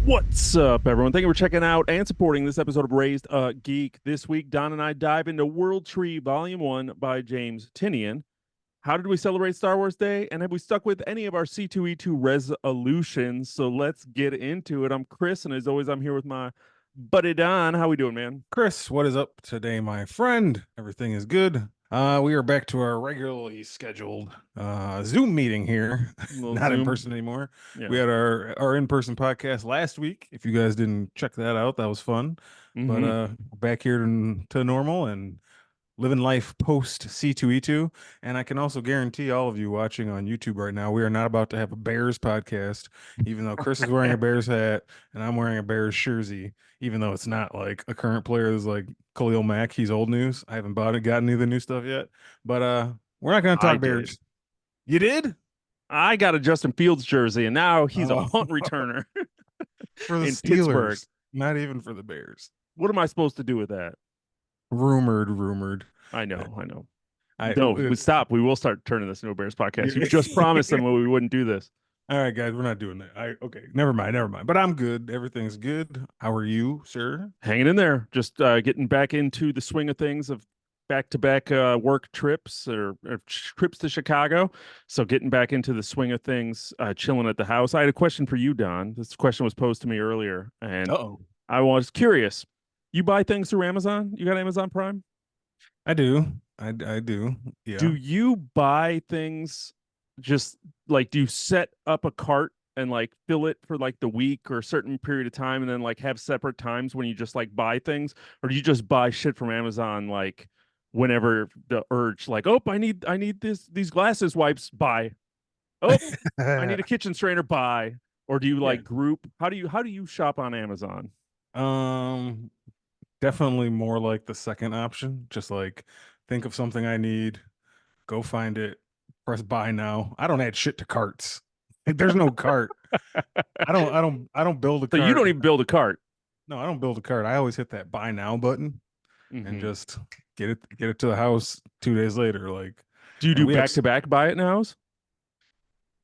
What's up, everyone? Thank you for checking out and supporting this episode of Raised Geek. This week, Don and I dive into World Tree Volume 1 by James Tynion. How did we celebrate Star Wars Day? And have we stuck with any of our C2E2 resolutions? So let's get into it. I'm Chris, and as always, I'm here with my buddy Don. How we doing, man? Chris, what is up today, my friend? Everything is good. We are back to our regularly scheduled Zoom meeting here, A little not in Zoom. person anymore. We Yeah. had our in-person podcast last week. If you guys didn't check that out, that was fun. But Mm-hmm. back here to normal and living life post C2E2. And I can also guarantee all of you watching on YouTube right now, we are not about to have a Bears podcast, even though Chris is wearing a Bears hat and I'm wearing a Bears jersey, even though it's not like a current player is like Khalil Mack. He's old news. I haven't got any of the new stuff yet. But we're not gonna I talk did. Bears. You did? I got a Justin Fields jersey, and now he's a Oh, punt returner for the in Pittsburgh. Steelers, not even for the Bears. What am I supposed to do with that? Rumored. I Uh, know, I know. I No, we stop. We will start turning this into a Bears podcast. You yeah. just promised them we wouldn't do this. All right, guys, we're not doing that. Okay, never mind. But I'm good. Everything's good. How are you, sir? Hanging in there, just getting back into the swing of things of back-to-back work trips or trips to Chicago. So getting back into the swing of things, chilling at the house. I had a question for you, Don. This question was posed to me earlier, and Uh-oh. I was curious. You buy things through Amazon? You got Amazon Prime? I do. I do. Do Yeah. you buy things just like do you set up a cart and like fill it for like the week or a certain period of time and then like have separate times when you just like buy things, or do you just buy shit from Amazon like whenever the urge, like, oh, I need these glasses wipes, buy. Oh, I need a kitchen strainer, buy. Or do you Yeah. like group? How do you shop on Amazon? Um, Definitely more like the second option. Just like think of something I need, go find it, press buy now. I don't add shit to carts. There's no cart. I don't build a So you don't cart. even build a cart. No, I don't build a cart. I always hit that buy now button and Hmm. just get it to the house 2 days later. Like, Do you and do we have back to back buy it nows?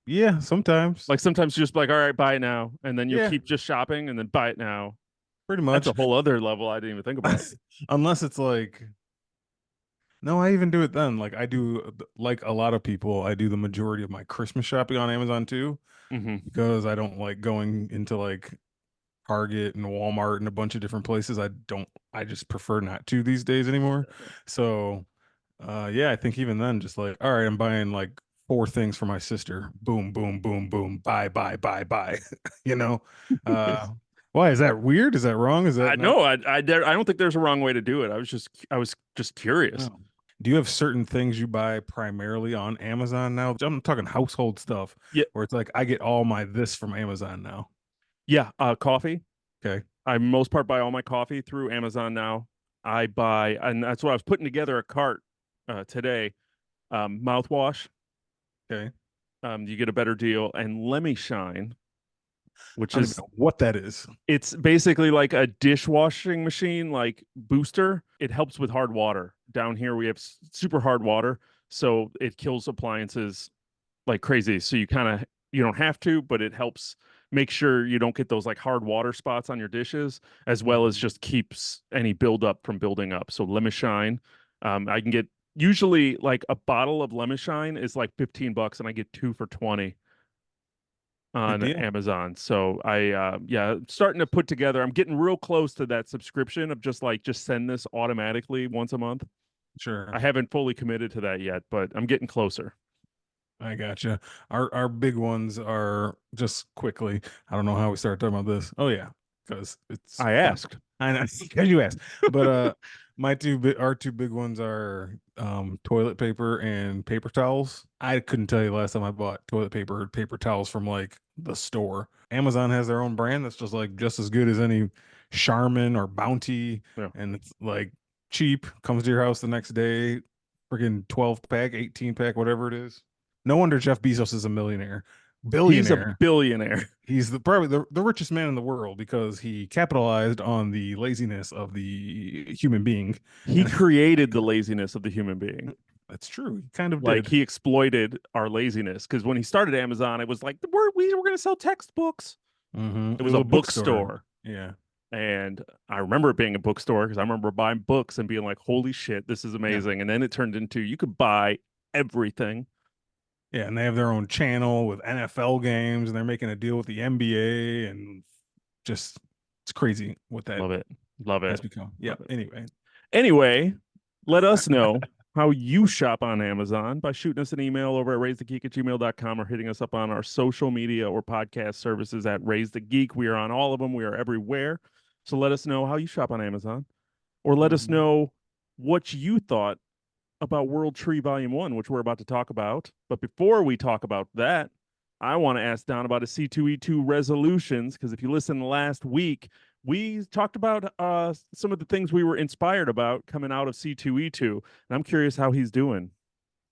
yeah, sometimes. Like sometimes you just be like, all right, buy it now, and then you'll Yeah, keep just shopping and then buy it now. pretty That's a much. whole other level I didn't even think about. Unless it's like no, I even do it then. Like I do like a lot of people, I do the majority of my Christmas shopping on Amazon too, Hmm. because I don't like going into like Target and Walmart and a bunch of different places. I just prefer not to these days anymore. So yeah, I think even then just like, all right, I'm buying like four things for my sister. Boom, boom, boom, boom. Buy. You know? Uh why is that weird? Is that wrong? Is that I not? know I don't think there's a wrong way to do it. I was just curious. No. Do you have certain things you buy primarily on Amazon now? I'm talking household stuff Yeah, where it's like I get all my this from Amazon now. yeah. Coffee. Okay. I most part buy all my coffee through Amazon now. I buy, and that's what I was putting together a cart today. Mouthwash. Okay. You get a better deal, and Let Me Shine, which I don't even is know what that is. it's basically like a dishwashing machine, like booster. It helps with hard water. Down here, we have super hard water, so it kills appliances like crazy. So you don't have to, but it helps make sure you don't get those like hard water spots on your dishes, as well as Mhm. just keeps any buildup from building up. So Lemon Shine, I can get usually like a bottle of Lemon Shine is like $15, and I get two for 20 Good on deal. Amazon. So yeah, starting to put together. I'm getting real close to that subscription of just send this automatically once a month. I Sure. haven't fully committed to that yet, but I'm getting closer. I gotcha. Our big ones are just quickly. I don't know how we started talking about this. Oh yeah, because it's I fun. asked. I know because you asked. But our two big ones are toilet paper and paper towels. I couldn't tell you last time I bought toilet paper or paper towels from like the store. Amazon has their own brand that's just like just as good as any Charmin or Bounty, Yeah. and it's like cheap, comes to your house the next day, freaking 12 pack, 18 pack, whatever it is. No wonder Jeff Bezos is a millionaire, He's a billionaire. billionaire. He's probably the richest man in the world because he capitalized on the laziness of the human being. He And created the laziness of the human being. that's true. He kind of Like did. he exploited our laziness because when he started Amazon, it was like we're going to sell textbooks. Mm-hmm. It A was a little bookstore. bookstore. Yeah. And I remember it being a bookstore because I remember buying books and being like, holy shit, this is Yeah. amazing. And then it turned into you could buy everything. Yeah, and they have their own channel with NFL games, and they're making a deal with the NBA, and just it's crazy what that Love it. Love has it. become. Yeah. Love it. Anyway. Anyway, let us know how you shop on Amazon by shooting us an email over at raisethegeek@gmail.com or hitting us up on our social media or podcast services at Raise the Geek. We are on all of them. We are everywhere. So let us know how you shop on Amazon or let us Mhm. know what you thought about Worldtr33 Volume 1, which we're about to talk about. But before we talk about that, I want to ask Don about his C2E2 resolutions, because if you listened last week, we talked about some of the things we were inspired about coming out of C2E2. And I'm curious how he's doing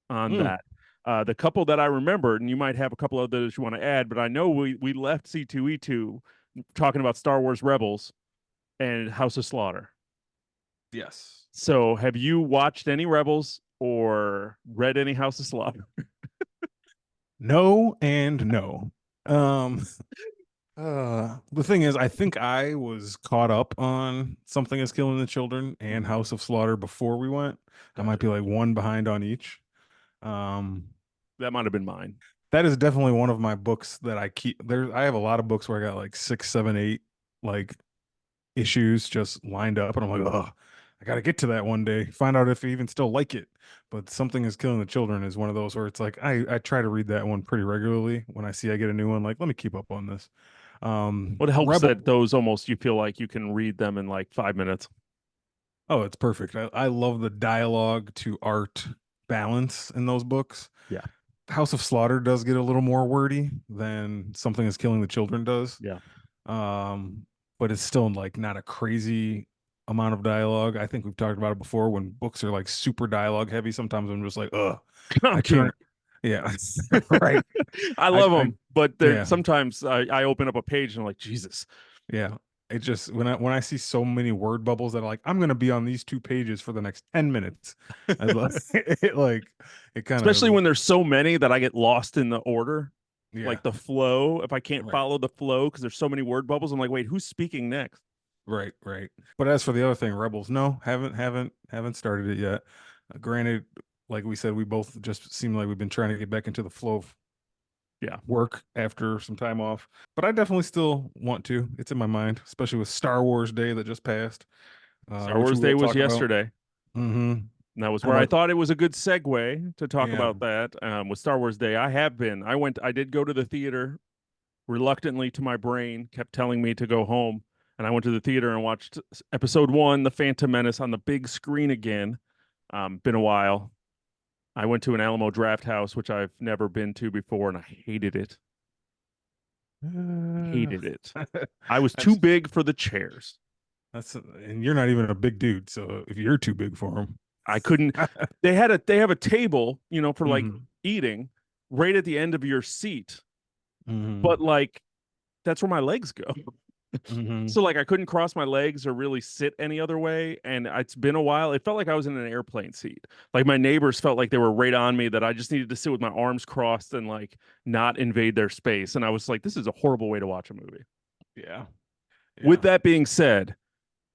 on Mm. that. The couple that I remembered, and you might have a couple others you want to add, but I know we left C2E2 talking about Star Wars Rebels and House of Slaughter. Yes. So, have you watched any Rebels or read any House of Slaughter? No and no. Um, the thing is, I think I was caught up on Something is Killing the Children and Mhm. House of Slaughter before we went. I might Gotcha. be like one behind on each. Um, That might have been mine. that is definitely one of my books that I keep. There, I have a lot of books where I got like six, seven, eight like issues just lined up, and I'm like, oh, I got to get to that one day. Find out if I even still like it. But Something is Killing the Children is one of those where it's like I try to read that one pretty regularly when I see I get a new one. Like, let me keep up on this. What helps Rebel. that those almost you feel like you can read them in like 5 minutes. Oh, it's perfect. I love the dialogue to art balance in those books. Yeah. House of Slaughter does get a little more wordy than Something is Killing the Children does. Yeah. Um, but it's still like not a crazy amount of dialogue. I think we've talked about it before when books are like super dialogue heavy. Sometimes I'm just like, I Tom turn, King. yeah, right. I I, love them, but there yeah, sometimes I open up a page and I'm like, Jesus. yeah. It just when I see so many word bubbles that are like, I'm gonna be on these two pages for the next 10 minutes. I love it like it kind Especially of when there's so many that I get lost in the order, yeah, like the flow. If I can't right. follow the flow because there's so many word bubbles, I'm like, wait, who's speaking next? Right, right. But as for the other thing, Rebels, no, haven't started it yet. Granted, like we said, we both just seem like we've been trying to get back into the flow of Yeah. work after some time off. But I definitely still want to. It's in my mind, especially with Star Wars Day that just passed, Star which we Wars Day will was talk about. yesterday. Mm-hmm. And that was How where I about thought it was a good segue to talk yeah? about that with Star Wars Day. I did go to the theater reluctantly to my brain, kept telling me to go home. And I went to the theater and watched episode one, The Phantom Menace, on the big screen again. Been a while. I went to an Alamo Draft House, which I've never been to before, and I hated it. Uh, Hated it. I was too that's big for the chairs. and you're not even a big dude, so if you're too big for them, I couldn't. They have a table, for like mm-hmm. eating right at the end of your seat, Mm-hmm. but like that's where my legs go. Mm-hmm. So like I couldn't cross my legs or really sit any other way. And it's been a while. It felt like I was in an airplane seat. Like my neighbors felt like they were right on me, that I just needed to sit with my arms crossed and like not invade their space. And I was like, this is a horrible way to watch a movie. Yeah, With yeah, that being said,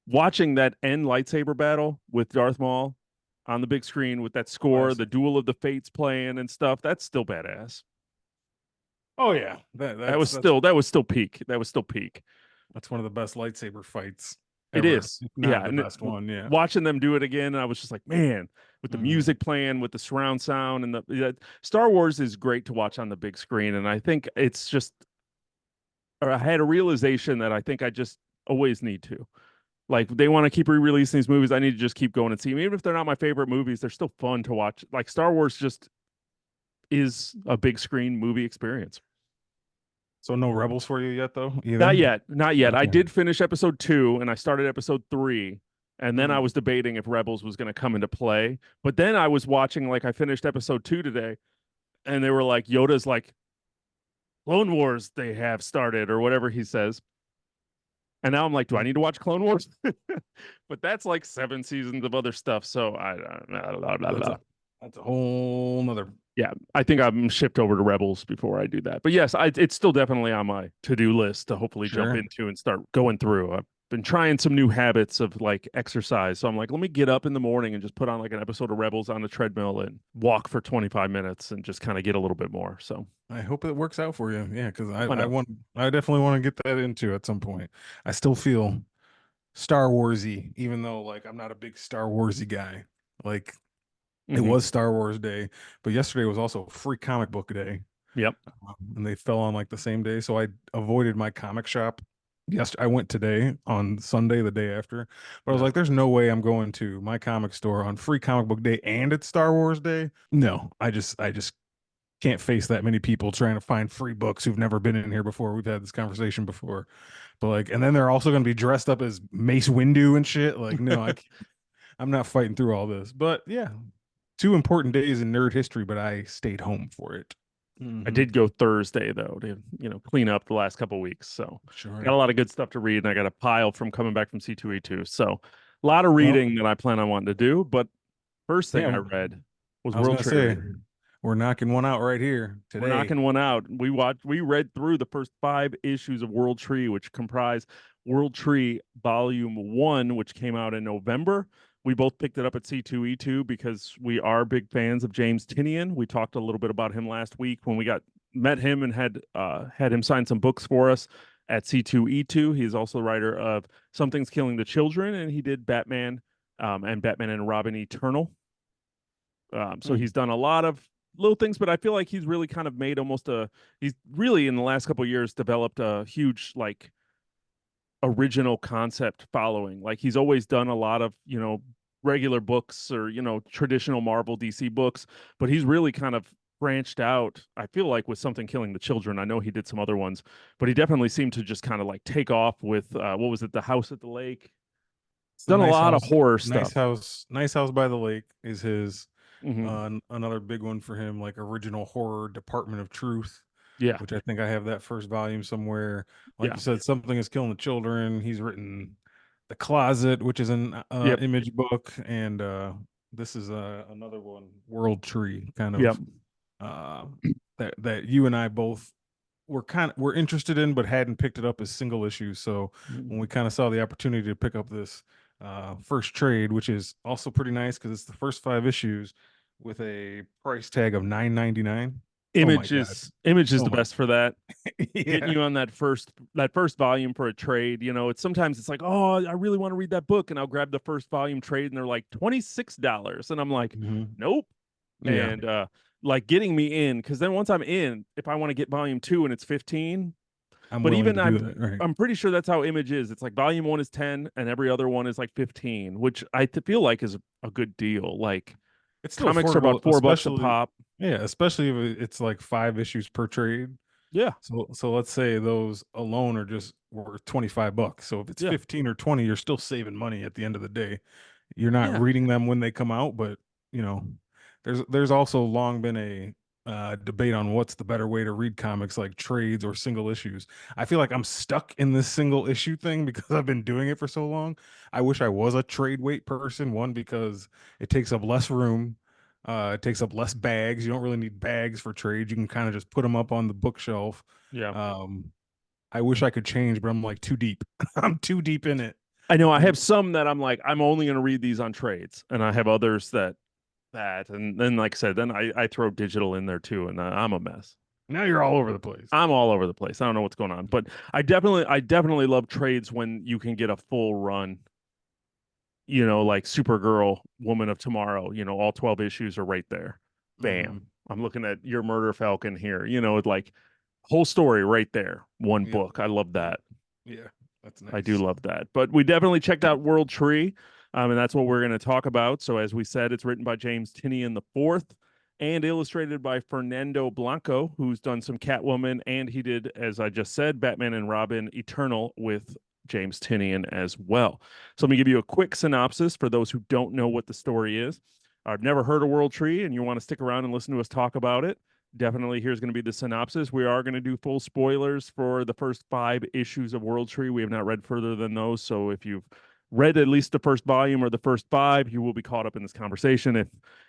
watching that end lightsaber battle with Darth Maul on the big screen with that score, the classic. Duel of the Fates playing and stuff, that's still badass. Oh yeah, That was that's still that was still peak. That was still peak. that's one of the best lightsaber fights It ever, is. if Yeah. not the And best one. Yeah. watching them do it again, I was just like, man, with the Hmm. music playing, with the surround sound, and Star Wars is great to watch on the big screen. And I think it's just, or I had a realization that I think I just always need to. Like, they want to keep re releasing these movies. I need to just keep going and see them. Even if they're not my favorite movies, they're still fun to watch. Like, Star Wars just is a big screen movie experience. So no rebels for you yet, though. Not Either. yet. Not yet. I Okay. did finish episode two and I started episode three. And then I Mm. was debating if Rebels was going to come into play. But then I was watching, like, I finished episode two today and they were like, Yoda's like, Clone Wars, they have started, or whatever he says. And now I'm like, do I need to watch Clone Wars? But that's like 7 seasons of other stuff. So I, blah, blah, blah, That's blah. a that's a whole nother Yeah, I think I'm shipped over to Rebels before I do that. But yes, it's still definitely on my to-do list to hopefully jump Sure. into and start going through. I've been trying some new habits of like exercise. So I'm like, let me get up in the morning and just put on like an episode of Rebels on the treadmill and walk for 25 minutes and just kind of get a little bit more. So I hope it works out for you. Yeah, because I, I I know. want I definitely want to get that into at some point. I still feel Star Warsy, even though like I'm not a big Star Warsy guy. Like it Hmm. was Star Wars Day, but yesterday was also Free Comic Book Day, Yep. and they fell on like the same day. So I avoided my comic shop. Yes, I went today on Sunday, the day after, but I was Yeah. like, "There's no way I'm going to my comic store on Free Comic Book Day and it's Star Wars Day." No, I just can't face that many people trying to find free books who've never been in here before. We've had this conversation before, but like, and then they're also going to be dressed up as Mace Windu and shit. Like, no, I'm not fighting through all this. But yeah, two important days in nerd history, but I stayed home for it. I Hmm. did go Thursday though to, clean up the last couple weeks. So got a Sure. lot of good stuff to read and I got a pile from coming back from C2E2. So a lot of Well, reading that I plan on wanting to do, but first thing I yeah, read was I was World gonna Trade. say we're knocking one out right here We're today. knocking one out. We read through the first 5 issues of World Tree, which comprise World Tree Volume 1, which came out in November. We both picked it up at C2E2 because we are big fans of James Tynion. We talked a little bit about him last week when we got met him and had him sign some books for us at C2E2. He's also the writer of Something's Killing the Children, and he did Batman and Batman and Robin Eternal. So Hmm. he's done a lot of little things, but I feel like he's really kind of made almost a he's really in the last couple of years developed a huge like original concept following. Like he's always done a lot of, regular books or, traditional Marvel DC books, but he's really kind of branched out. I feel like with Something Killing the Children. I know he did some other ones, but he definitely seemed to just kind of like take off with what was it, The House at the Lake. He's The done a lot of horror stuff. nice house by the lake is his. Hmm. Another big one for him, like original horror, Department of Truth, Yeah. which I think I have that first volume somewhere. Like Yeah. you said, something is killing the children. He's written The Closet, which is an Yep. image book, and this is another one, World Tree, kind Yep. of uh, that you and I both were interested in, but hadn't picked it up as single issues. So when we kind of saw the opportunity to pick up this first trade, which is also pretty nice because it's the first 5 issues with a price tag of 9.99. Oh my god! Image is Oh the my best for that. Getting yeah. you on that first volume for a trade. It's sometimes it's like, oh, I really want to read that book, and I'll grab the first volume trade, and they're like $26, and I'm like, Hmm. nope. Yeah, And like getting me in, because then once I'm in, if I want to get volume 2 and it's 15, I'm but willing even to do that. Right. I'm pretty sure that's how Image is. It's like volume 1 is 10, and every other one is like 15, which feel like is a good deal. Like It's still comics are affordable, about $4 a especially pop. yeah, especially if it's like 5 issues per trade. Yeah, So let's say those alone are just worth $25. So if it's yeah, 15 or 20, you're still saving money at the end of the day. You're not yeah, reading them when they come out, but you know, there's also long been a debate on what's the better way to read comics, like trades or single issues. I feel like I'm stuck in this single issue thing because I've been doing it for so long. I wish I was a trade weight person, one because it takes up less room. It takes up less bags. You don't really need bags for trades. You can kind of just put them up on the bookshelf. yeah. Um, I wish I could change, but I'm like too deep. I'm too deep in it. I know I And have some that I'm like, I'm only going to read these on trades, and I have others and then like I said, then I throw digital in there too, and I'm a mess. now you're all over the place. I'm all over the place. I don't know what's going on, but I definitely love trades when you can get a full run. Like Supergirl, Woman of Tomorrow. All 12 issues are right there. Bam. Hmm. I'm looking at Your Murder Falcon here. It's like whole story right there. One Yep. book. I love Yep. that. Yeah. That's I do nice. love that. But we definitely checked out World Tree, and that's what we're going to talk about. So, as we said, it's written by James Tynion IV and illustrated by Fernando Blanco, who's done some Catwoman, and he did, as I just said, Batman and Robin Eternal with James Tynion as well. So, let me give you a quick synopsis for those who don't know what the story is. I've never heard of World Tree, and you want to stick around and listen to us talk about it. Definitely, here's going to be the synopsis. We are going to do full spoilers for the first 5 issues of World Tree. We have not read further than those. So if you've read at least the first volume or the first five, you will be caught up in this conversation. If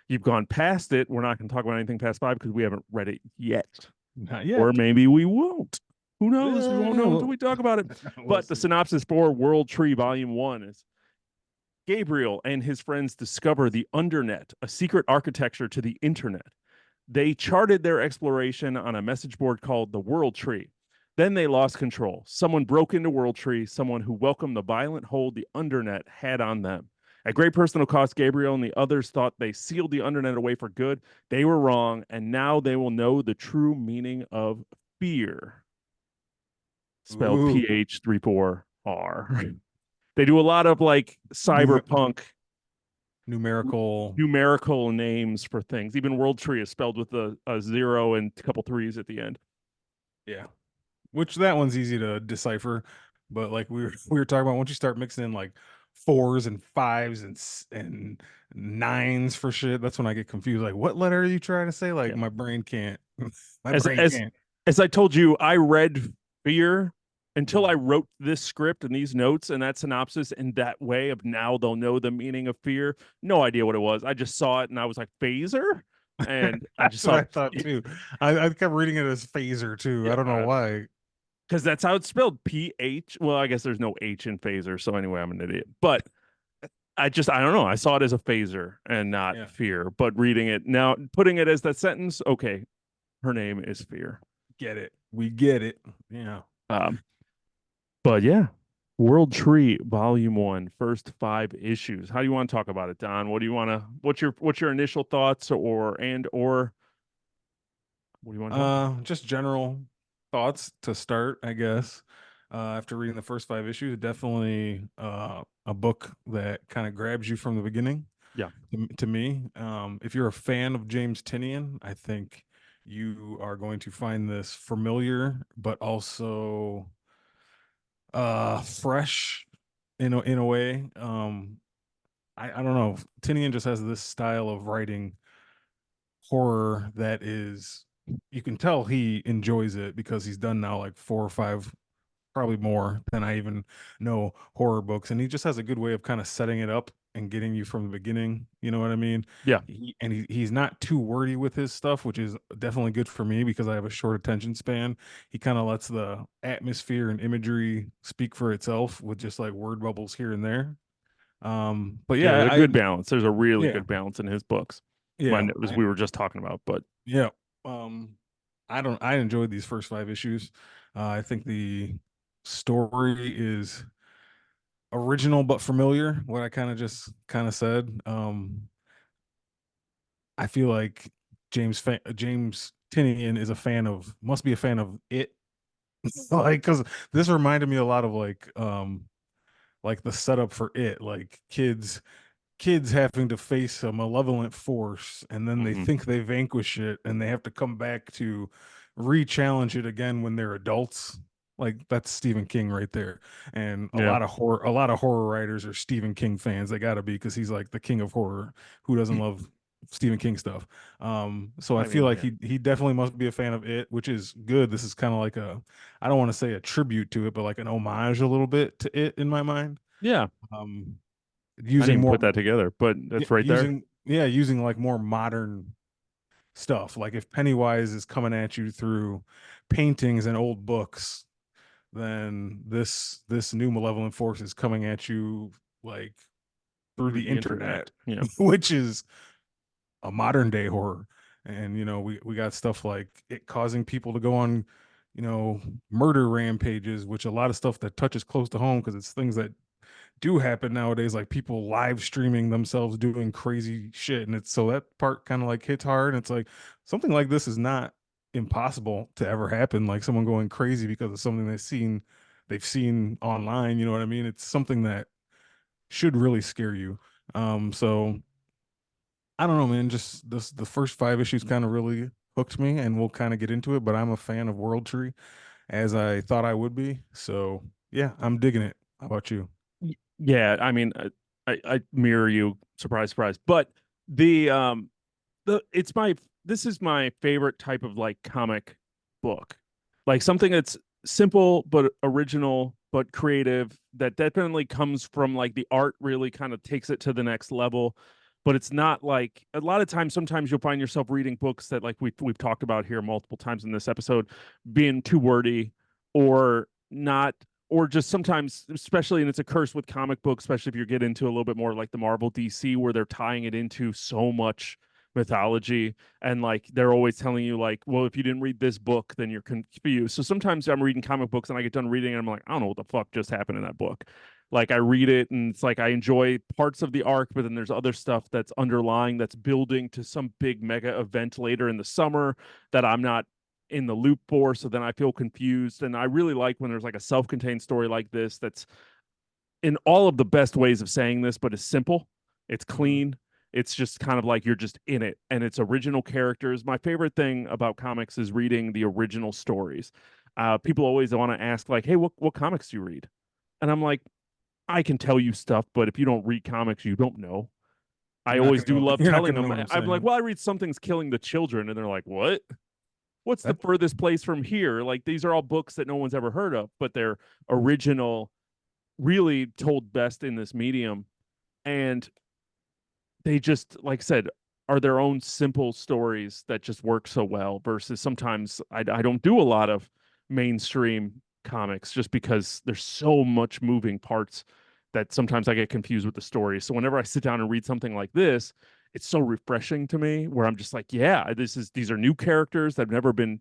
you've gone past it, we're not going to talk about anything past five because we haven't read it yet. Not Or yet. maybe we won't. Who knows? We won't Yeah, know until we talk about it. we'll But the see. synopsis for Worldtree Volume 1 is Gabriel and his friends discover the Undernet, a secret architecture to the internet. They charted their exploration on a message board called the Worldtree. Then they lost control. Someone broke into Worldtree, someone who welcomed the violent hold the Undernet had on them. At great personal cost, Gabriel and the others thought they sealed the Undernet away for good. They were wrong, and now they will know the true meaning of fear. Spelled Ooh, PH34R. They do a lot of like Numer- cyberpunk numerical. numerical names for things. Even Worldtree is spelled with a zero and a couple threes at the end. Yeah, which that one's easy to decipher, but like we were talking about, once you start mixing in like fours and fives and nines for shit, that's when I get confused. Like, what letter are you trying to say? Like, Yeah. my brain can't. My As brain as can't. as I told you, I read Fear until I Mm. wrote this script and these notes and that synopsis in that way of now they'll know the meaning of fear. No idea what it was. I just saw it and I was like, phaser? And I just That's what saw I thought too. I kept reading it as phaser too. I don't know yeah, why. because that's how it's spelled. PH. Well, I guess there's no H in phaser. So anyway, I'm an idiot. But I don't know. I saw it as a phaser and not Yeah, fear. But reading it now, putting it as that sentence, okay, her name is Fear. get it. We get it. Yeah. Um, but yeah, Worldtree Volume One, first five issues. How do you want to talk about it, Don? What do you want to? What's your initial thoughts, or what do you want to talk about? Just general thoughts to start, I guess. After reading the first five issues, definitely a book that kind of grabs you from the beginning. Yeah, To me, if you're a fan of James Tynion, I think you are going to find this familiar, but also fresh in a way. I don't know. Tinian just has this style of writing horror that is, you can tell he enjoys it because he's done now like four or five, probably more than I even know, horror books, and he just has a good way of kind of setting it up and getting you from the beginning. You know what I mean? yeah, He's not too wordy with his stuff, which is definitely good for me because I have a short attention span. He kind of lets the atmosphere and imagery speak for itself with just like word bubbles here and there. But yeah. yeah, There's a good balance. There's a really yeah, good balance in his books. yeah, Mine, as we were just talking about, but yeah. Um, I enjoyed these first five issues. I think the story is original but familiar. What I kind of said. I feel like James Tinian is a fan of, must be a fan of it. Like, because this reminded me a lot of like the setup for it, like kids having to face a malevolent force, and then they mhm. think they vanquish it and they have to come back to re-challenge it again when they're adults. Like, that's Stephen King right there. And a Yeah. lot of horror writers are Stephen King fans. They gotta be, because he's like the king of horror. Who doesn't love Stephen King stuff? So I I feel mean, like yeah, he definitely must be a fan of it, which is good. This is kind of like a, I don't want to say a tribute to it, but like an homage a little bit to it in my mind. yeah. um I didn't Using even more, put that together, but that's right there. using like more modern stuff. Like, if Pennywise is coming at you through paintings and old books, then this new malevolent force is coming at you like through Through the the internet. internet, Yeah. which is a modern day horror. And we got stuff like it causing people to go on, murder rampages, which a lot of stuff that touches close to home because it's things that do happen nowadays, like people live streaming themselves doing crazy shit. And it's, so that part kind of like hits hard. And it's like, something like this is not impossible to ever happen, like someone going crazy because of something they've seen online. You know what I mean? It's something that should really scare you. So I don't know, man. Just the first five issues kind of really hooked me, and we'll kind of get into it. But I'm a fan of Worldtree, as I thought I would be. So yeah, I'm digging it. How about you? Yeah, I mean, I mirror you, surprise, surprise. But the this is my favorite type of like comic book, like something that's simple but original but creative, that definitely comes from like the art really kind of takes it to the next level. But it's not like a lot of times, sometimes you'll find yourself reading books that like we've talked about here multiple times in this episode being too wordy or not, or just sometimes, especially, and it's a curse with comic books, especially if you get into a little bit more like the Marvel DC, where they're tying it into so much mythology, and like they're always telling you like, well, if you didn't read this book then you're confused. So sometimes I'm reading comic books and I get done reading and I'm like, I don't know what the fuck just happened in that book. Like I read it and it's like I enjoy parts of the arc, but then there's other stuff that's underlying, that's building to some big mega event later in the summer that I'm not in the loop for, so then I feel confused. And I really like when there's like a self-contained story like this that's in all of the best ways of saying this, but it's simple, it's Mm-hmm. clean, it's just kind of like you're just in it, and it's original characters. My favorite thing about comics is reading the original stories. People always want to ask like, "Hey, what comics do you read?" And I'm like, I can tell you stuff, but if you don't read comics, you don't know. I You're not always gonna do know. love You're not telling gonna know them. what I'm I'm like, saying. well, I read Something's Killing the Children, and they're like, what? What's the That furthest place from here? Like these are all books that no one's ever heard of, but they're original, really told best in this medium. And they just, like I said, are their own simple stories that just work so well. Versus sometimes I don't do a lot of mainstream comics just because there's so much moving parts that sometimes I get confused with the story. So whenever I sit down and read something like this, it's so refreshing to me where I'm just like, yeah, these are new characters that have never been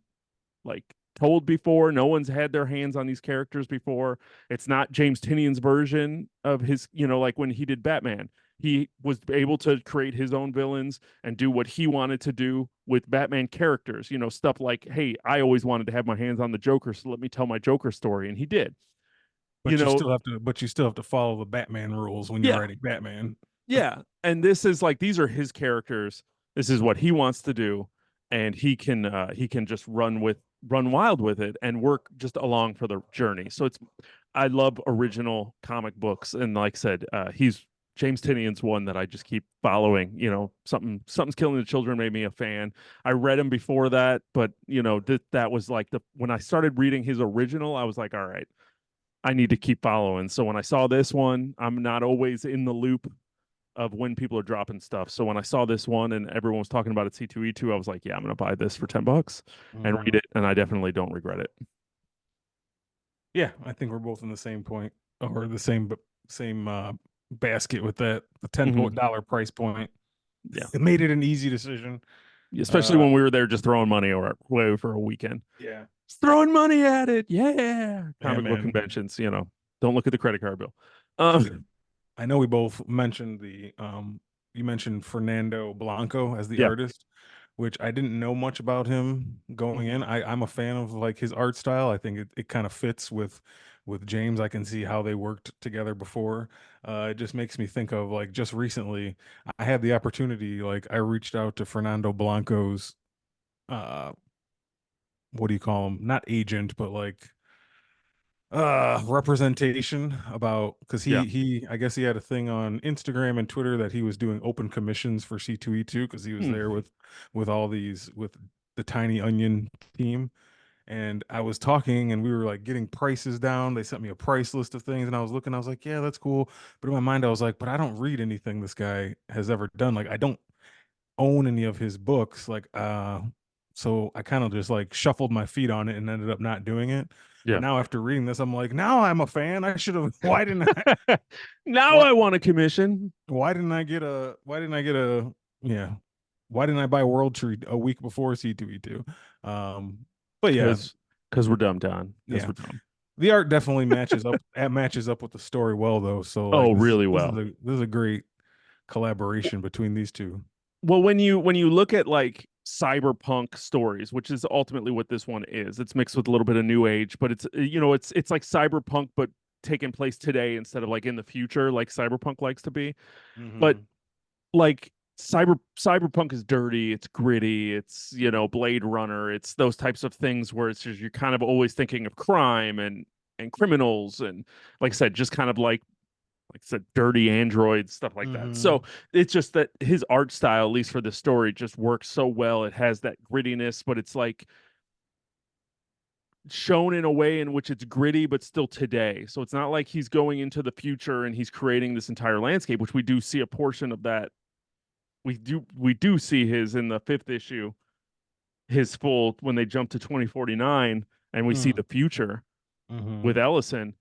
like told before. No one's had their hands on these characters before. It's not James Tynion's version of his, like when he did Batman. He was able to create his own villains and do what he wanted to do with Batman characters, stuff like, hey, I always wanted to have my hands on the Joker, so let me tell my Joker story. And he did. You But you know, still have to. But you still have to follow the Batman rules when you're yeah, writing Batman. yeah. And this is like these are his characters. This is what he wants to do, and he can just run wild with it and work just along for the journey. So it's I love original comic books, and like I said, he's James Tynion's one that I just keep following. Something's Killing the Children made me a fan. I read him before that, but that was like the when I started reading his original, I was like, all right, I need to keep following. So when I saw this one, I'm not always in the loop of when people are dropping stuff. So when I saw this one and everyone was talking about it, C2E2, I was like, yeah, I'm gonna buy this for $10 and read Mhm. it, and I definitely don't regret it. Yeah, I think we're both in the same point or the same basket with that. The ten Mm-hmm. dollar price point. Yeah, It made it an easy decision. especially Uh, when we were there just throwing money away for a weekend. yeah, Just throwing money at it, yeah. yeah, Comic book man. conventions, don't look at the credit card bill. Um, I know we both mentioned the you mentioned Fernando Blanco as the yeah, artist, which I didn't know much about him going mm-hmm. in. I'm a fan of like his art style. I think it kind of fits with James. I can see how they worked together before. It just makes me think of like just recently I had the opportunity, like I reached out to Fernando Blanco's uh what do you call him? Not agent, but like representation about because Yeah, he I guess he had a thing on Instagram and Twitter that he was doing open commissions for C2E2 because he was hmm. there with all these with the Tiny Onion team. And I was talking and we were like getting prices down. They sent me a price list of things and I was looking, I was like, yeah, that's cool. But in my mind, I was like, but I don't read anything this guy has ever done. Like I don't own any of his books. So I kind of just like shuffled my feet on it and ended up not doing it. But Yeah. now after reading this, I'm like, now I'm a fan. I should have. Now Why I want a commission why didn't I get a yeah? Why didn't I buy World Tree a week before C2E2? But yeah, because we're dumb, Don. Because yeah. we're dumb. The art definitely matches up with the story well though. So like Oh, really well. this is a great collaboration between these two. Well, when you look at like cyberpunk stories, which is ultimately what this one is, it's mixed with a little bit of new age, but it's like cyberpunk but taking place today instead of like in the future, like cyberpunk likes to be. But Hmm. like cyberpunk is dirty, it's gritty, it's Blade Runner, it's those types of things where it's just you're kind of always thinking of crime and criminals, and like I said, just kind of like I said, dirty androids, stuff like that. So Hmm. it's just that his art style, at least for the story, just works so well. It has that grittiness, but it's like shown in a way in which it's gritty but still today. So it's not like he's going into the future and he's creating this entire landscape, which we do see a portion of that. We do see his in the fifth issue, his full when they jump to 2049 and we see Mm. the future with Hmm. Ellison.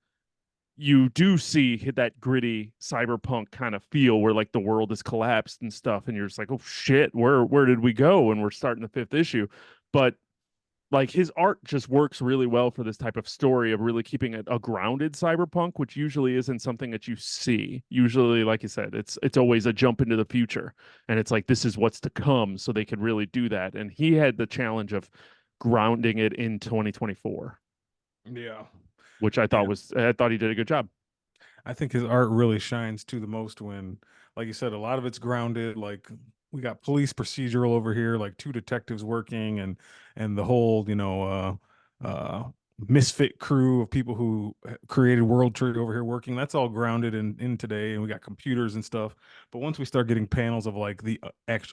You do see that gritty cyberpunk kind of feel where like the world is collapsed and stuff, and you're just like, oh shit, where did we go? And we're starting the fifth issue, but like his art just works really well for this type of story of really keeping it a grounded cyberpunk, which usually isn't something that you see. Usually, like you said, it's always a jump into the future, and it's like this is what's to come, so they could really do that. And he had the challenge of grounding it in 2024, Yeah. which Yeah. I thought he did a good job. I think his art really shines to the most when, like you said, a lot of it's grounded. Like we got police procedural over here, like two detectives working, and the whole misfit crew of people who created Worldtr33 over here working. That's all grounded in today, and we got computers and stuff. But once we start getting panels of like the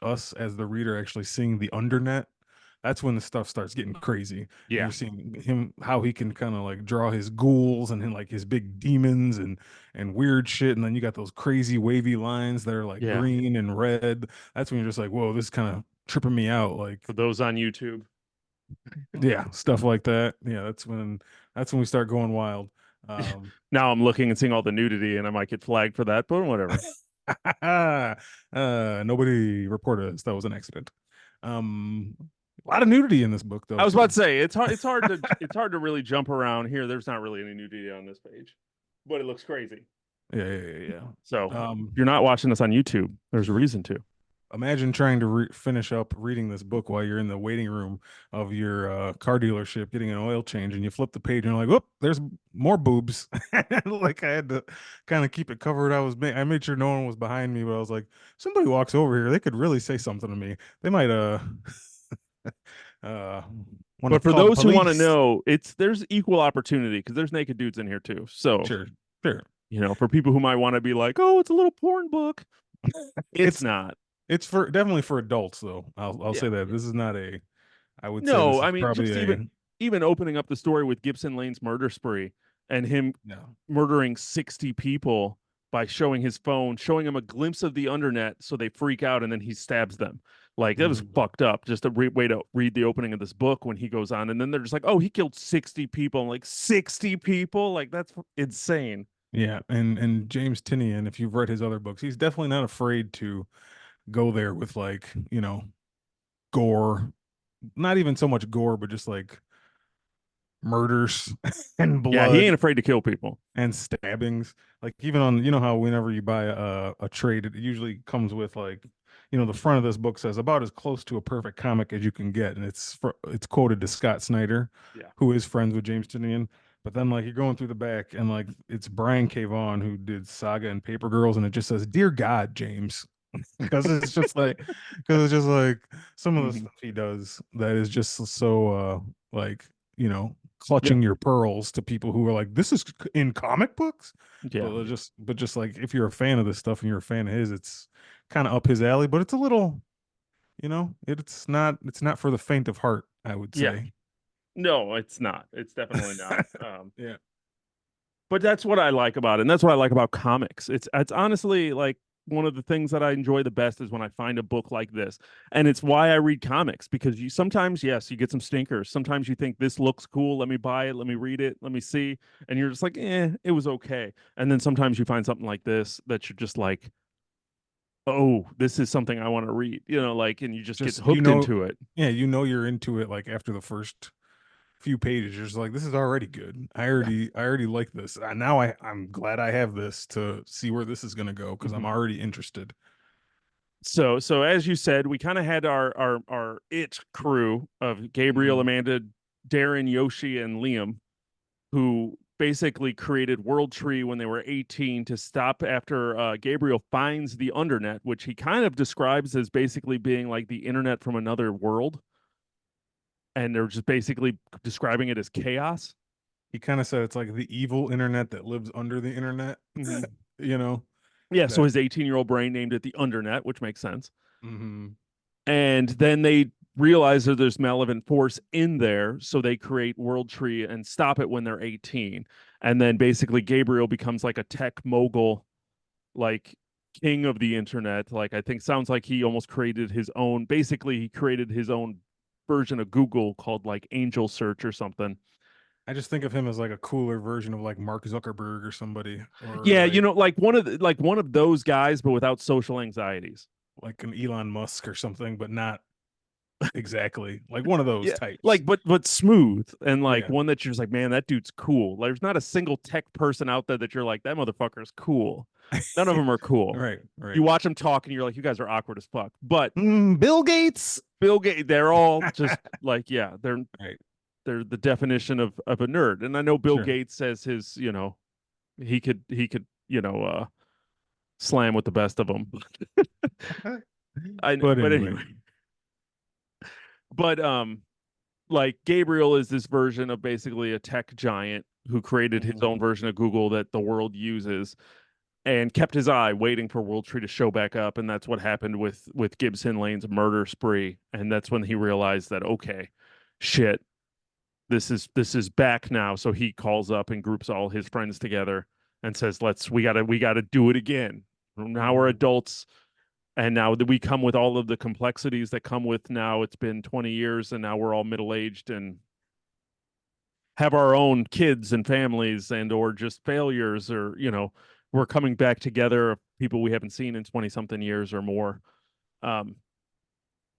us as the reader actually seeing the undernet, that's when the stuff starts getting crazy, and Yeah, you're seeing him how he can kind of like draw his ghouls and like his big demons and weird shit, and then you got those crazy wavy lines that are like yeah. green and red. That's when you're just like, whoa, this is kind of tripping me out. Like, For those on YouTube, yeah, stuff like that. Yeah, that's when we start going wild. Um, now I'm looking and seeing all the nudity, and I might get flagged for that, but whatever. Nobody reported us. That was an accident. A lot of nudity in this book, though, I was about too. to say it's hard to really jump around here. There's not really any nudity on this page, but it looks crazy. Yeah, yeah, yeah, So yeah. if you're not watching this on YouTube, there's a reason to. Imagine trying to finish up reading this book while you're in the waiting room of your car dealership getting an oil change, and you flip the page and you're like, "Whoop, there's more boobs." Like I had to kind of keep it covered. I made sure no one was behind me, but I was like, somebody walks over here, they could really say something to me. They might uh want to But for call the those who want to police. know, there's equal opportunity because there's naked dudes in here too. So Sure, sure. for people who might want to be like, oh, it's a little porn book, it's It's not. it's for definitely for adults though. I'll Yeah. say that this is not a. I would say No, this I is mean probably just even a. even opening up the story with Gibson Lane's murder spree and him No. murdering 60 people by showing his phone, showing him a glimpse of the undernet so they freak out and then he stabs them. Like that was Mhm. fucked up. Just a way to read the opening of this book when he goes on and then they're just like, "Oh, he killed 60 people." I'm like 60 people? Like that's insane. Yeah, and James Tynion, if you've read his other books, he's definitely not afraid to go there with like, gore. Not even so much gore, but just like murders and Yeah, he blood ain't afraid to kill people. and stabbings. Like even on, how whenever you buy a trade, it usually comes with like, the front of this book says about as close to a perfect comic as you can get, and it's quoted to Scott Snyder, Yeah. who is friends with James Tynion. But then like you're going through the back, and like it's Brian K. Vaughan who did Saga and Paper Girls, and it just says, "Dear God, James," because it's just like some of the Mhm. stuff he does that is just so like Yeah. clutching your pearls to people who are like, this is in comic books. Yeah. But just like if you're a fan of this stuff and you're a fan of his, it's kind of up his alley, but it's a little, it's not for the faint of heart, I would Yeah. say. No, it's not. It's definitely not. Yeah. But that's what I like about it, and that's what I like about comics. It's honestly like one of the things that I enjoy the best is when I find a book like this, and it's why I read comics because you sometimes, yes, you get some stinkers. Sometimes you think this looks cool, let me buy it, let me read it, let me see, and you're just like, it was okay. And then sometimes you find something like this that you're just like, oh, this is something I want to read, like, and you just get Just hooked into it. yeah, you're into it like after the first few pages. You're just like, this is already good. Yeah. I already like this. Now I'm glad I have this to see where this is gonna go because I'm Mhm. already interested. So as you said, we kind of had our it crew of Gabriel, Mhm. Amanda, Darren, Yoshi, and Liam, who basically created Worldtree when they were 18 to stop after Gabriel finds the Undernet, which he kind of describes as basically being like the internet from another world, and they're just basically describing it as chaos. He kind of said it's like the evil internet that lives under the internet. Mhm. you know Yeah, so that. his 18-year-old brain named it the Undernet, which makes sense. Hmm. And then they realize that there's malevolent force in there, so they create Worldtree and stop it when they're 18. And then basically Gabriel becomes like a tech mogul, like king of the internet. Like I think sounds like he almost created his own. Basically, he created his own version of Google called like Angel Search or something. I just think of him as like a cooler version of like Mark Zuckerberg or somebody, or Yeah, you know, like one of those guys, but without social anxieties. like an Elon Musk or something, but not exactly like one of those Yeah, types. like but smooth and like Yeah. one that you're just like, man, that dude's cool. Like, there's not a single tech person out there that you're like, that motherfucker's cool. None of them are cool. Right. You Right. watch them talk and you're like, you guys are awkward as fuck. But Bill Gates. Bill Gates, they're all just like, yeah, Right. they're the definition of a nerd. And I know Bill Sure. Gates says his, he could, slam with the best of them. But But anyway. anyway, but like Gabriel is this version of basically a tech giant who created his Mhm. own version of Google that the world uses and kept his eye waiting for Worldtree to show back up. And that's what happened with Gibson Lane's murder spree. And that's when he realized that, okay, shit, this is back now. So he calls up and groups all his friends together and says, we gotta do it again. Now we're Mhm. adults. And now that we come with all of the complexities that come with, now it's been 20 years and now we're all middle aged and have our own kids and families and or just failures, or we're coming back together, people we haven't seen in 20 something years or more, um,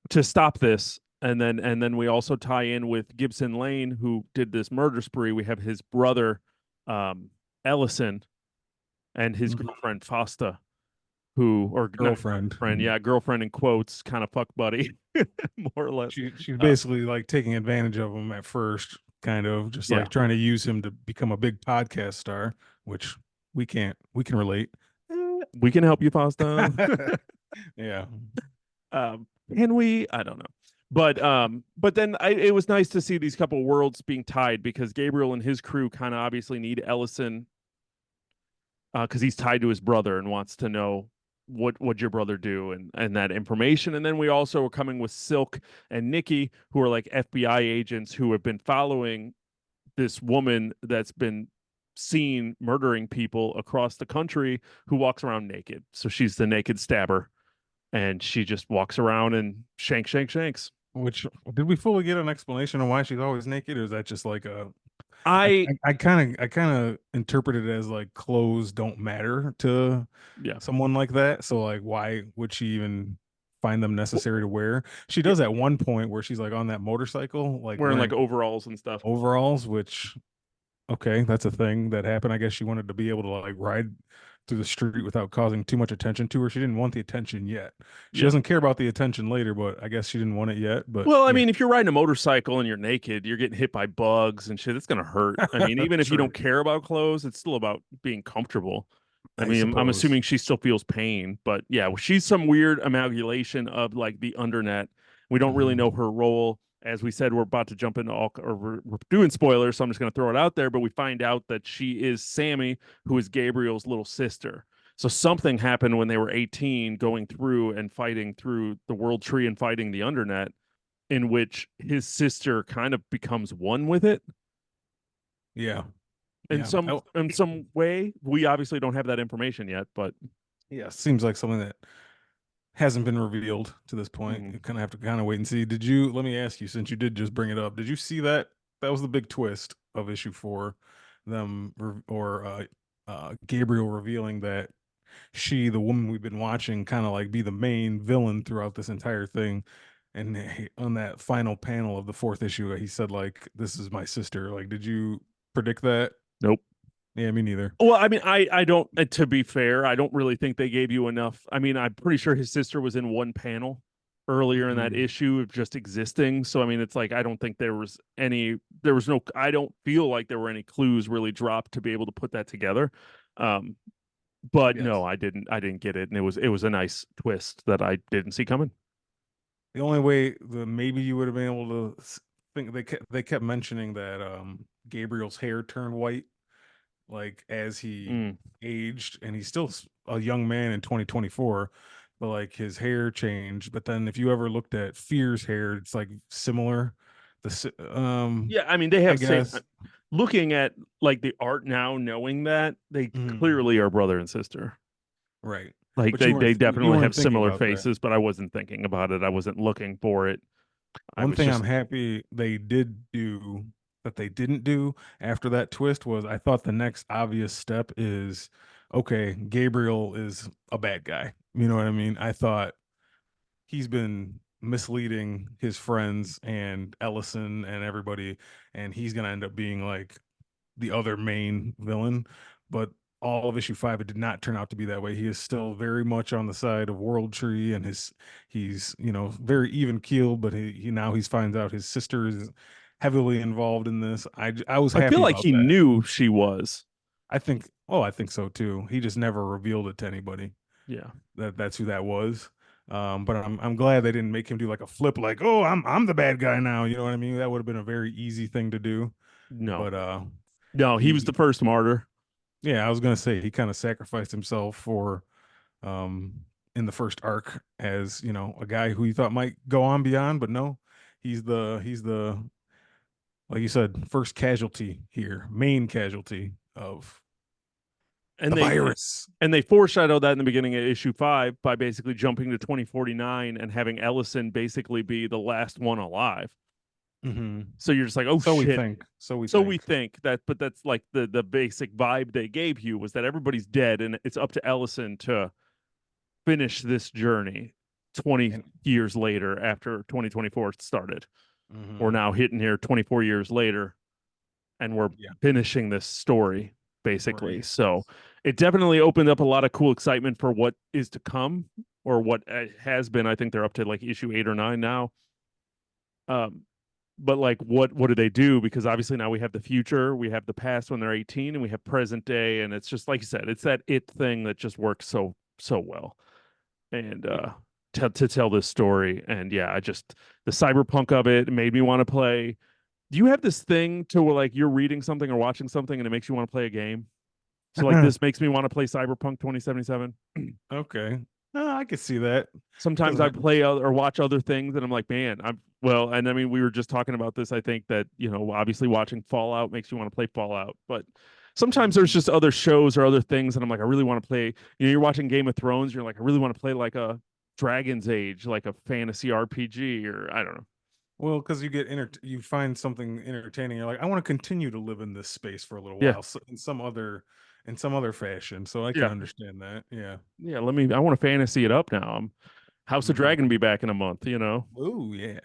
to stop this. And then we also tie in with Gibson Lane, who did this murder spree. We have his brother, um, Ellison, and his Mhm. girlfriend Fosta, who, or not Girlfriend. girlfriend, yeah, girlfriend in quotes, kind of fuck buddy, more or less. She's uh, basically like taking advantage of him at first, kind of just yeah, like trying to use him to become a big podcast star, which we can relate. we can help you, Fosta. Yeah. Can we? I don't know. But then it was nice to see these couple worlds being tied because Gabriel and his crew kind of obviously need Ellison, because he's tied to his brother and wants to know what your brother do and that information. And then we also are coming with Silk and Nikki, who are like FBI agents who have been following this woman that's been seen murdering people across the country, who walks around naked. So she's the naked stabber, and she just walks around and shanks. Which did we fully get an explanation on why she's always naked, or is that just like a I I kind of interpret it as like clothes don't matter to Yeah. someone like that. So like why would she even find them Well, necessary to wear? She yeah, does at one point where she's like on that motorcycle, like wearing wearing like overalls and stuff. overalls, which okay, that's a thing that happened. I guess she wanted to be able to like ride through the street without causing too much attention to her. She didn't want the attention yet. She Yeah. doesn't care about the attention later, but I guess she didn't want it yet. But Well, I yeah, mean, if you're riding a motorcycle and you're naked, you're getting hit by bugs and shit. It's gonna hurt. I mean, even if you don't true, care about clothes, it's still about being comfortable. I I mean, I'm suppose. assuming she still feels pain, but yeah, she's some weird amalgamation of like the Undernet. We don't really Mhm. know her role. As we said, we're about to jump into all, or we're doing spoilers, so I'm just going to throw it out there. But we find out that she is Sammy, who is Gabriel's little sister. So something happened when they were 18, going through and fighting through the Worldtree and fighting the Undernet, in which his sister kind of becomes one with it Yeah, in yeah. some way. We obviously don't have that information yet, but Yeah, seems like something that hasn't been revealed to this point. mm, You kind of have to kind of wait and see. Did you, let me ask you, since you did just bring it up, did you see that? That was the big twist of issue 4, Gabriel revealing that she, the woman we've been watching, kind of like be the main villain throughout this entire thing. And on that final panel of the 4th issue, he said like, "This is my sister." Like, did you predict that? nope. Yeah, me neither. Well, I mean, I don't. To be fair, I don't really think they gave you enough. I mean, I'm pretty sure his sister was in one panel earlier in that Mhm. issue of just existing. So I mean, it's like I don't think there was any. There was no. I don't feel like there were any clues really dropped to be able to put that together. Um, but no, Yes. I didn't get it, and it was a nice twist that I didn't see coming. The only way that maybe you would have been able to think, they kept mentioning that Gabriel's hair turned white like as he Mm, aged, and he's still a young man in 2024. but like his hair changed. But then if you ever looked at Fear's hair, it's like similar. Yeah, I mean they I have same. guess. Looking at like the art now, knowing that they Mhm. clearly are brother and sister. Right. Like But you they weren't you definitely have weren't thinking similar about that. faces, but I wasn't thinking about it. I wasn't looking for it. I One was thing I'm just happy they did do that they didn't do after that twist was I thought the next obvious step is okay, Gabriel is a bad guy. You know what I mean? I thought he's been misleading his friends and Ellison and everybody, and he's gonna end up being like the other main villain. But all of issue five, it did not turn out to be that way. He is still very much on the side of Worldtree, and he's very even keeled. But he now he finds out his sister is heavily involved in this. I was I feel happy like about he that. knew she was. I think so too. He just never revealed it to anybody Yeah. that that's who that was. But I'm glad they didn't make him do like a flip, like, oh, I'm the bad guy now. You know what I mean? That would have been a very easy thing to do. No. But No, he was the he first martyr. yeah, I was gonna say he kind of sacrificed himself for um in the first arc as, a guy who you thought might go on beyond, but no, he's the like you said, first casualty here, main casualty of And the they virus. and they foreshadowed that in the beginning of issue 5 by basically jumping to 2049 and having Ellison basically be the last one alive. Hmm. So you're just like, "Oh So we shit." think. So we So we think. think that, but that's like the basic vibe they gave you was that everybody's dead and it's up to Ellison to finish this journey 20 And years later after 2024 started. We're hmm now hitting here 24 years later and we're yeah, finishing this story basically. right. So it definitely opened up a lot of cool excitement for what is to come or what has been. I think they're up to like issue 8 or 9 now. Um, but like what do they do? Because obviously now we have the future, we have the past when they're 18, and we have present day, and it's just like you said, it's that it thing that just works so well. And to tell this story. And yeah, I just the cyberpunk of it made me want to play. Do you have this thing to where like you're reading something or watching something and it makes you want to play a game? So like this makes me want to play Cyberpunk 2077. Okay. I could see that. Sometimes Doesn't I have, play or watch other things and I'm like, man, I'm well, and I mean we were just talking about this. I think that, obviously watching Fallout makes you want to play Fallout, but sometimes there's Mhm. just other shows or other things and I'm like, I really want to play, you're watching Game of Thrones, you're like, I really want to play like a Dragon's Age, like a fantasy RPG, or I don't know. Well, because you find something entertaining. You're like, I want to continue to live in this space for a little Yeah. while, so in some other fashion. So I can Yeah. understand that. Yeah. Yeah, I want to fantasy it up now. House of Hmm. Dragon be back in a month. Oh yeah,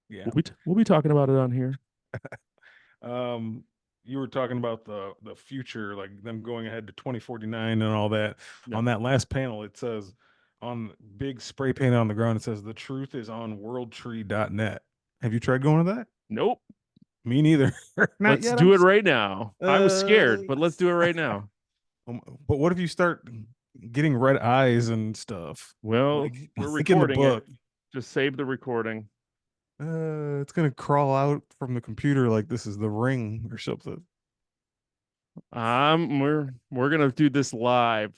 yeah. We'll be talking about it on here. Um, you were talking about the future, like them going ahead to 2049 and all that. No. On that last panel, it says on big spray paint on the ground, it says the truth is on worldtree.net. Have you tried going to that? Nope. Me neither. Not Let's yet. do it right now. I was Uh, scared, but let's do it right now. but what if you start getting red eyes and stuff? Well, Like we're like in the recording it. book. Just save the recording. It's gonna crawl out from the computer like this is the ring or something. We're gonna do this live.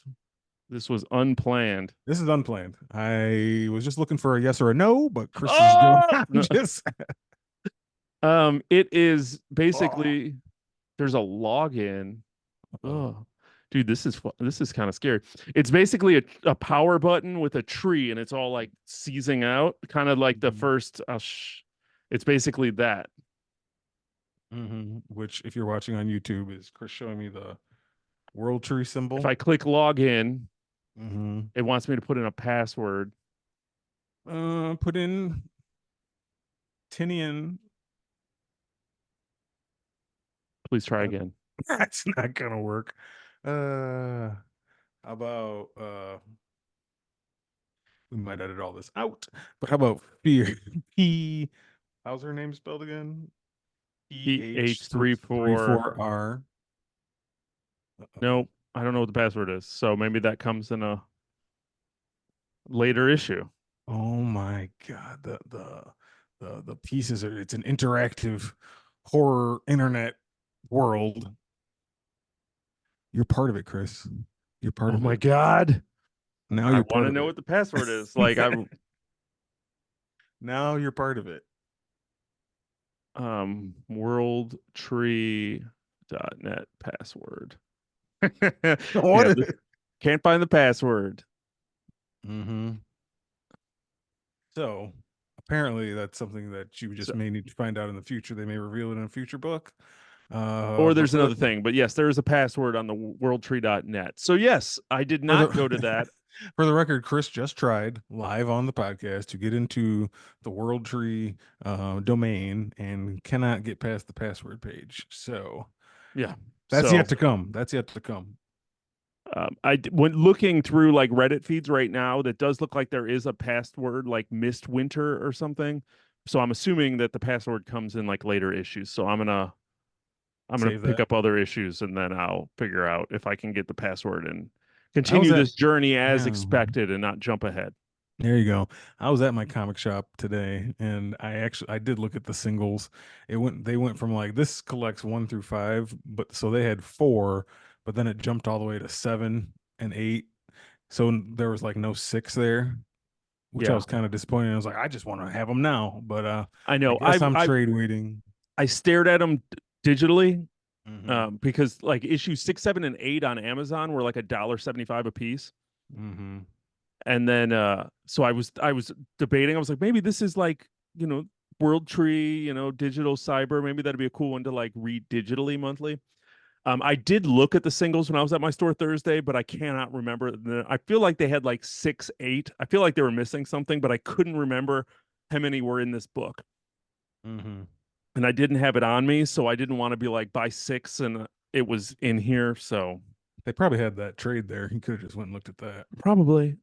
This was unplanned. This is unplanned. I was just looking for a yes or a no, but Chris is going Oh on no. just It is oh. basically there's a login. Oh. Oh, dude, this is kind of scary. It's basically a power button with a tree, and it's all like seizing out, kind of like the Mhm. first. It's basically that. Which, if you're watching on YouTube, is Chris showing me the world tree If symbol. I click login, Mm-hmm. it wants me to put in a password. Put in Tinian. Please try Uh, again. that's not gonna work. How about we might edit all this out, but how about fear? P. How's her name spelled again? EH three three three four. four R. Uh-oh. Nope, I don't know what the password is. So maybe that comes in a later issue. Oh my god, the pieces are it's an interactive horror internet world. You're part of it, Chris. You're part Oh of my it. god. Now I you're want part to of know it. what the password is. Like I Now you're part of it. Worldtree.net password. What? Yeah, can't find the password. Mm-hmm. So apparently that's something that you just So, may need to find out in the future. They may reveal it in a future book. or But there's another thing, but yes, there is a password on the worldtree.net. So yes, I did for not go to the that. for the record, Chris just tried live on the podcast to get into the World Tree domain and cannot get past the password page. So Yeah. that's So yet to come. That's yet to come. when looking through like Reddit feeds right now, that does look like there is a password like missed winter or something. So I'm assuming that the password comes in like later issues. So I'm gonna Save pick that. up other issues and then I'll figure out if I can get the password and I was continue at this journey as Yeah. expected and not jump ahead. There you go. I was at my comic shop today and I did look at the singles. They went from like this collects 1 through 5, but so they had 4, but then it jumped all the way to 7 and 8. So there was like no 6 there, which I Yeah, was kind of disappointed. I was like, I just want to have them now, but I I know. guess I'm trade waiting. I stared at them digitally Mm-hmm. because like issues 6, 7, and 8 on Amazon were like $1.75 a piece. Mm-hmm. And then so I was debating. I was like, maybe this is like, World Tree, digital cyber. Maybe that'd be a cool one to like read digitally monthly. I did look at the singles when I was at my store Thursday, but I cannot remember. I feel like they had like 6, 8. I feel like they were missing something, but I couldn't remember how many were in this book. Mm-hmm. And I didn't have it on me, so I didn't want to be like buy 6 and it was in here. So They probably had that trade there. He could have just went and looked at probably,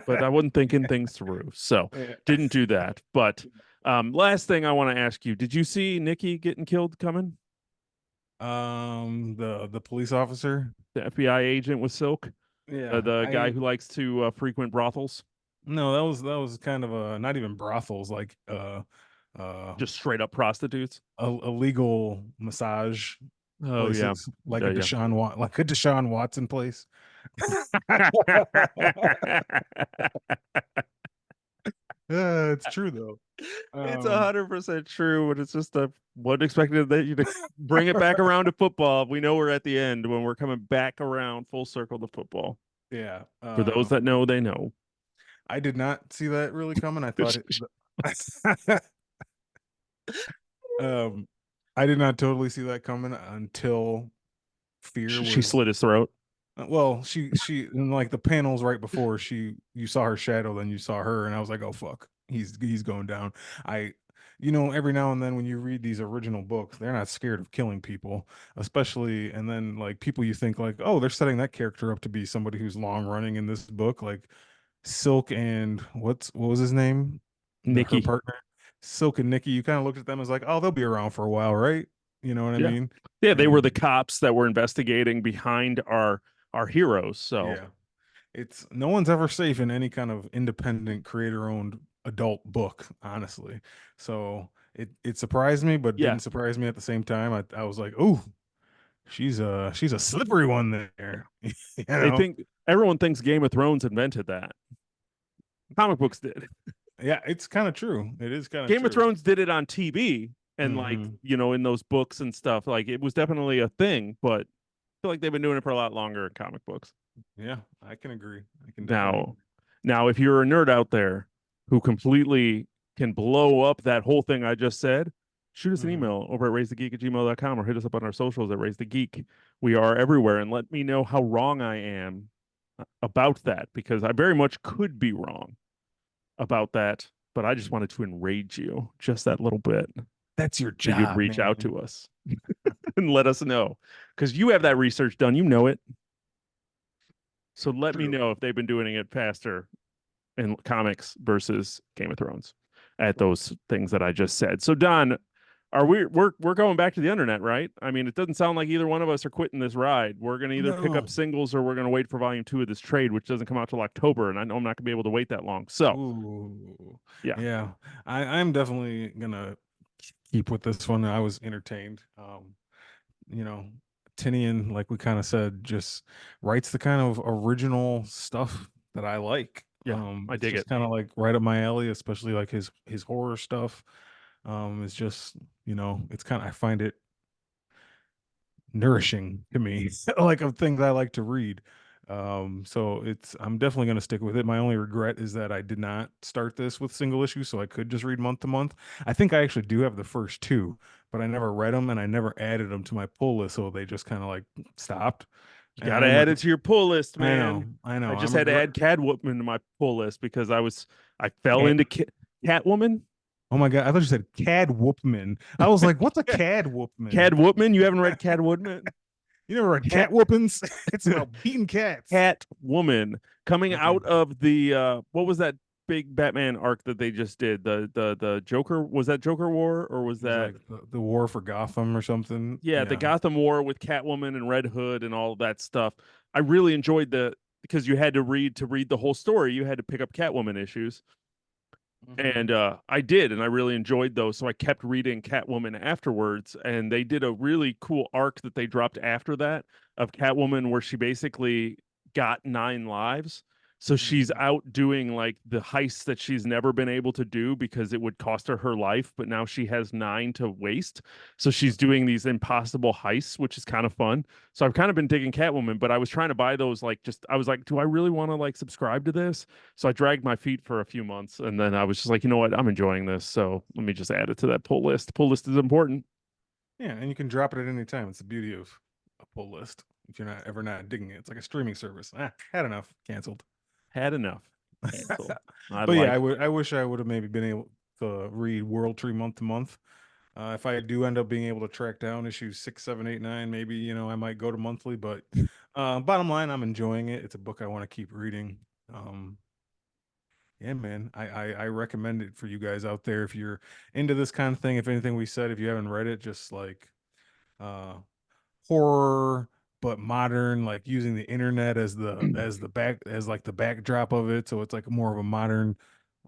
but I wasn't thinking things through, so that. didn't do that. But last thing I want to ask you: did you see Nikki getting killed coming? The police officer. The FBI agent with Silk, Yeah, the guy I who likes to frequent brothels, no, that was kind of a not even brothels, like uh just straight up prostitutes. a legal massage Oh yeah, places, like yeah, like a Deshaun Watson place. yeah. Yeah, it's true though. It's Um, 100% true, but it's just a what expected that you to bring it back around to football. We know we're at the end when we're coming back around full circle to football. yeah. For those that know, they know. I did not see that really coming. I thought it. um, I did not totally see that coming until Fear She was slit his throat. well, she in like the panels right before you saw her shadow, then you saw her, and I was like, oh fuck, he's going down. I, every now and then when you read these original books, they're not scared of killing people, especially, and then like people you think like, oh, they're setting that character up to be somebody who's long running in this book, like Silk and what was his name, her Nikki. partner, Silk and Nikki. You kind of looked at them as like, oh, they'll be around for a while, right? You know what I Yeah. mean? Yeah, they were the And cops that were investigating behind our heroes. So yeah. It's no one's ever safe in any kind of independent creator owned adult book, honestly. So it surprised me, but yeah, didn't surprise me at the same time. I was like, oh, she's a slippery one there. you they know? think everyone thinks Game of Thrones invented that. Comic books did. Yeah, it's kind of true. It is kind of Game of true. Thrones did it on TV and like, Hmm. in those books and stuff. Like it was definitely a thing, but I feel like they've been doing it for a lot longer in comic books. Yeah, I can agree. I can definitely Now, agree. now if you're a nerd out there who completely can blow up that whole thing I just said, shoot us an Hmm. email over at raisethegeek@gmail.com or hit us up on our socials at raisethegeek. We are everywhere and let me know how wrong I am about that because I very much could be wrong about that, but I just wanted to enrage you just that little bit That's your so you'd job, reach out man. to us and let us know because you have that research done. You know it. So let me True. know if they've been doing it faster in comics versus Game of Thrones at those things that I just said. So Don, are we're going back to the Undernet, right? I mean, it doesn't sound like either one of us are quitting this ride. We're going to either pick No. up singles or we're going to wait for volume 2 of this trade, which doesn't come out till October, and I know I'm not going to be able to wait that long. So, Ooh. yeah, Yeah. I'm definitely gonna keep with this one. I was entertained. You know, Tinian, like we kind of said, just writes the kind of original stuff that I like. Yeah, I It's dig just it. kind of like right up my alley, especially like his horror stuff. It's just, it's kind of, I find it nourishing to me, like of things I like to read. So I'm definitely going to stick with it. My only regret is that I did not start this with single issues, so I could just read month to month. I think I actually do have the first two, but I never read them and I never added them to my pull list, so they just kind of like stopped. You And got to add it to your pull list, I know, man. I know. I just I'm had to regret. add Catwoman to my pull list because I fell Cat- into Catwoman. Oh my god! I thought you said Cad Whoopman. I was like, "What's a Cad Whoopman?" Catwoman. You haven't read Catwoman? You never read Cat Cat Whoopins? It's about beating cats. Catwoman coming Okay. out of the what was that big Batman arc that they just did? The Joker, was that Joker War or was It was that like the war for Gotham or something. yeah, the Yeah. Gotham War with Catwoman and Red Hood and all of that stuff. I really enjoyed because you had to read the whole story, you had to pick up Catwoman issues. Hmm. And I did, and I really enjoyed those. So I kept reading Catwoman afterwards, and they did a really cool arc that they dropped after that of Catwoman, where she basically got 9 lives. So she's Hmm. out doing like the heists that she's never been able to do because it would cost her life, but now she has 9 to waste. So she's doing these impossible heists, which is kind of fun. So I've kind of been digging Catwoman, but I was trying to buy those like just I was like, do I really want to like subscribe to this? So I dragged my feet for a few months, and then I was just like, you know what, I'm enjoying this, so let me just add it to that pull list. Pull list is important. Yeah, and you can drop it at any time. It's the beauty of a pull list. If you're not ever not digging it, it's like a streaming service. Had enough, canceled. Had enough. Cancel. I But yeah, like I wish I would have maybe been able to read World Tree month to month. If I do end up being able to track down issues 6, 7, 8, 9, maybe I might go to monthly. But bottom line, I'm enjoying it. It's a book I want to keep reading. Um, yeah, man, I recommend it for you guys out there if you're into this kind of thing. If anything we said, if you haven't read it, just like uh, horror but modern, like using the internet as like the backdrop of it, so it's like more of a modern,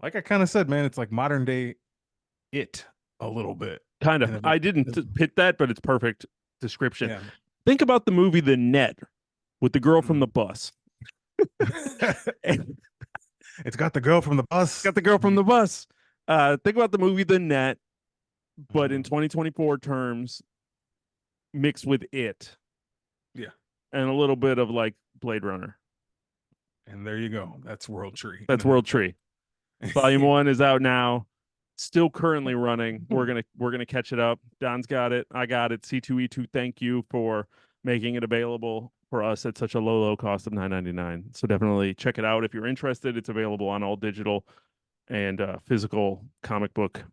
like I kind of said, man, it's like modern day it a little bit. kind And of. I didn't pit that, but it's perfect description. yeah. Think about the movie The Net with the girl from Mm. the bus. And It's got the girl from the bus. got the girl from the bus. Think about the movie The Net, but in Mhm. 2024 terms, mixed with it Yeah, and a little bit of like Blade Runner. and there you go. That's World Tree in That's a World nutshell. Tree. Volume 1 is out now. Still currently running. We're gonna catch it up. Don's got it. I got it. C2E2, thank you for making it available for us at such a low cost of $9.99. So definitely check it out if you're interested. It's available on all digital and physical comic book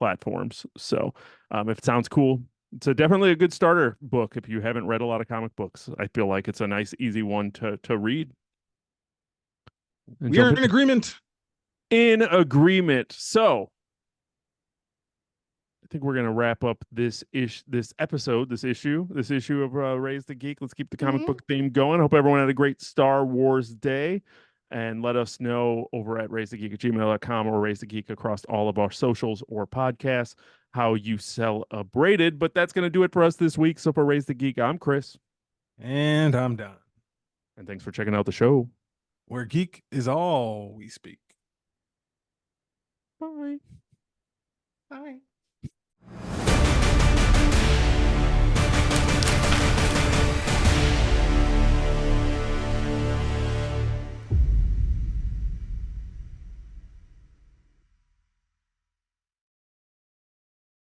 platforms. So if it sounds cool, it's definitely a good starter book if you haven't read a lot of comic books. I feel like it's a nice, easy one to read and We jump are in into. agreement. In agreement. So I think we're gonna wrap up this episode, this issue of Raise the Geek. Let's keep the comic Mhm. book theme going. Hope everyone had a great Star Wars day. And let us know over at raisethegeek@gmail.com or Raise the Geek across all of our socials or podcasts how you celebrated. But that's gonna do it for us this week. So for Raise the Geek, I'm Chris. And I'm done. And thanks for checking out the show. Where geek is all we speak. Bye. Bye.